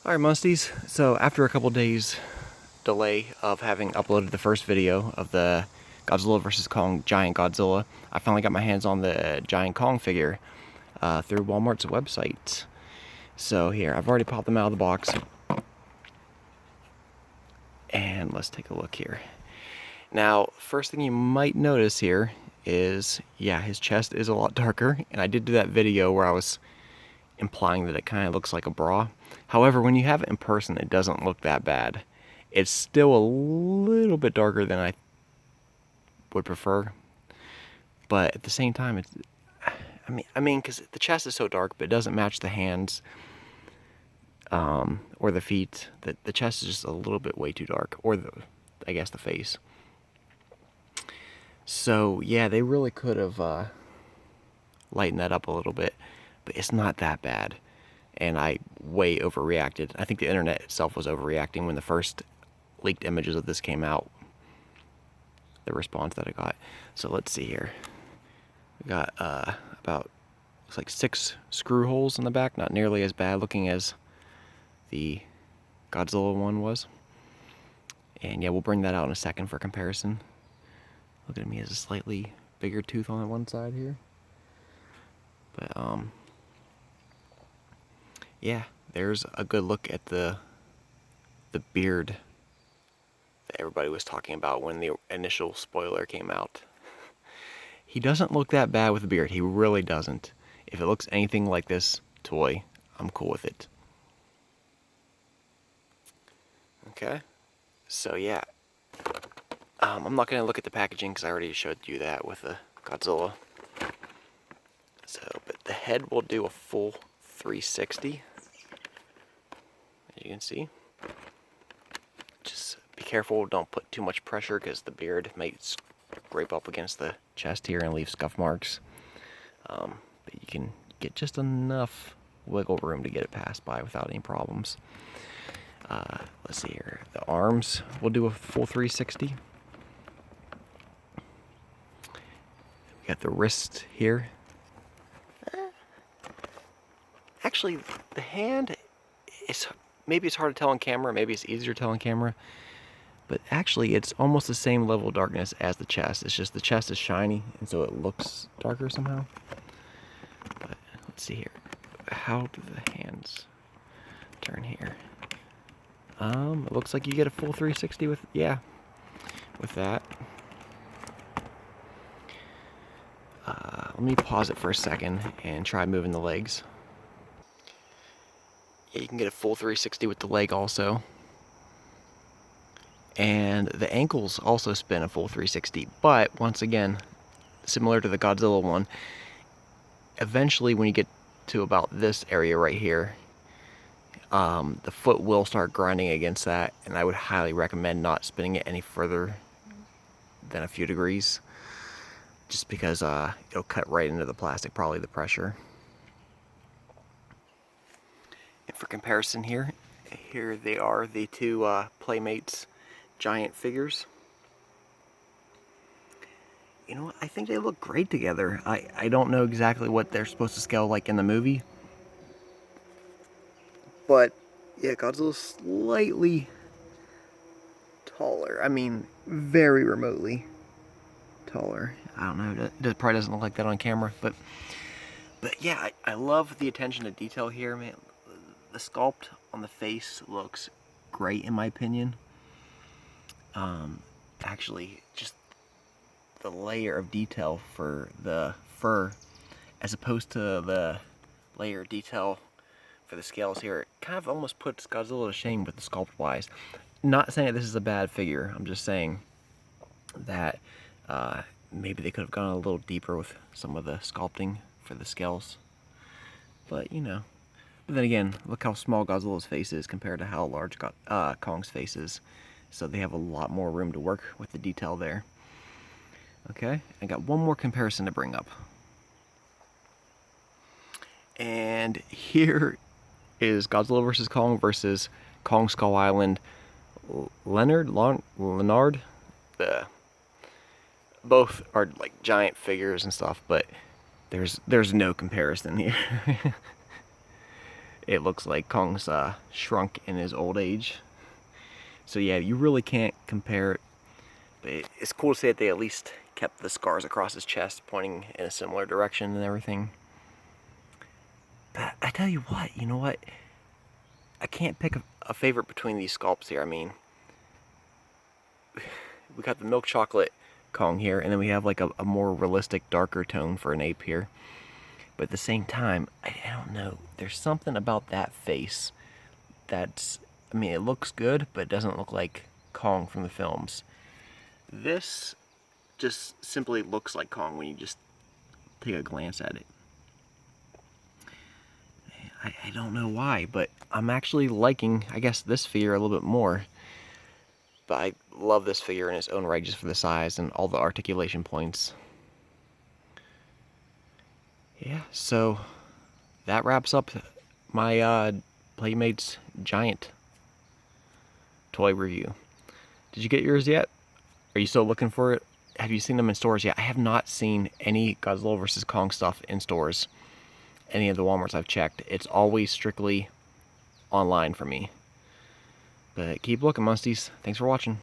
Alright, Musties, so after a couple days delay of having uploaded the first video of the Godzilla vs. Kong Giant Godzilla, I finally got my hands on the Giant Kong figure through Walmart's website. So here, I've already popped them out of the box. And let's take a look here. Now, first thing you might notice here is, yeah, his chest is a lot darker, and I did do that video where I was implying that it kind of looks like a bra. However, when you have it in person, it doesn't look that bad. It's still a little bit darker than I would prefer, but at the same time, it's, I mean, because the chest is so dark, but it doesn't match the hands or the feet. The chest is just a little bit way too dark, or I guess the face. So yeah, they really could have lightened that up a little bit, but it's not that bad. And I way overreacted. I think the internet itself was overreacting when the first leaked images of this came out. The response that I got. So let's see here. We got about, looks like 6 screw holes in the back. Not nearly as bad looking as the Godzilla one was. And yeah, we'll bring that out in a second for comparison. Look at me, as a slightly bigger tooth on one side here. But yeah, there's a good look at the beard that everybody was talking about when the initial spoiler came out. He doesn't look that bad with a beard. He really doesn't. If it looks anything like this toy, I'm cool with it. Okay, so yeah. I'm not going to look at the packaging because I already showed you that with the Godzilla. So, but the head will do a full 360. As you can see. Just be careful, don't put too much pressure because the beard might scrape up against the chest here and leave scuff marks. But you can get just enough wiggle room to get it passed by without any problems. Let's see here. The arms will do a full 360. We got the wrist here. Actually, the hand is, maybe it's hard to tell on camera, maybe it's easier to tell on camera, but actually it's almost the same level of darkness as the chest. It's just the chest is shiny, and so it looks darker somehow. But let's see here. How do the hands turn here? It looks like you get a full 360 with, yeah, with that. Let me pause it for a second and try moving the legs. Yeah, you can get a full 360 with the leg also. And the ankles also spin a full 360, but once again, similar to the Godzilla one, eventually when you get to about this area right here, the foot will start grinding against that, and I would highly recommend not spinning it any further than a few degrees, just because it'll cut right into the plastic, probably the pressure. And for comparison here they are, the two Playmates giant figures. You know what, I think they look great together. I don't know exactly what they're supposed to scale like in the movie, but yeah, Godzilla's slightly taller. I mean, very remotely taller. I don't know, it probably doesn't look like that on camera, but yeah, I love the attention to detail here, man. The sculpt on the face looks great in my opinion. Actually, just the layer of detail for the fur as opposed to the layer of detail for the scales here, it kind of almost puts Godzilla to shame with the sculpt wise. Not saying that this is a bad figure, I'm just saying that maybe they could have gone a little deeper with some of the sculpting for the scales. But you know, but then again, look how small Godzilla's face is compared to how large Kong's face is. So they have a lot more room to work with the detail there. Okay, I got one more comparison to bring up. And here is Godzilla vs. Kong versus Kong Skull Island Leonard. Both are like giant figures and stuff, but there's no comparison here. it looks like Kong's shrunk in his old age. So yeah, you really can't compare it. But it's cool to see that they at least kept the scars across his chest pointing in a similar direction and everything. But I tell you what, you know what? I can't pick a favorite between these sculpts here. I mean, we got the milk chocolate Kong here, and then we have like a more realistic, darker tone for an ape here. But at the same time, I don't know. There's something about that face that's, I mean, it looks good, but it doesn't look like Kong from the films. This just simply looks like Kong when you just take a glance at it. I don't know why, but I'm actually liking, I guess, this figure a little bit more. But I love this figure in its own right just for the size and all the articulation points. Yeah, so that wraps up my Playmates giant toy review. Did you get yours yet? Are you still looking for it? Have you seen them in stores yet? I have not seen any Godzilla vs. Kong stuff in stores. Any of the Walmarts I've checked. It's always strictly online for me. But keep looking, Musties. Thanks for watching.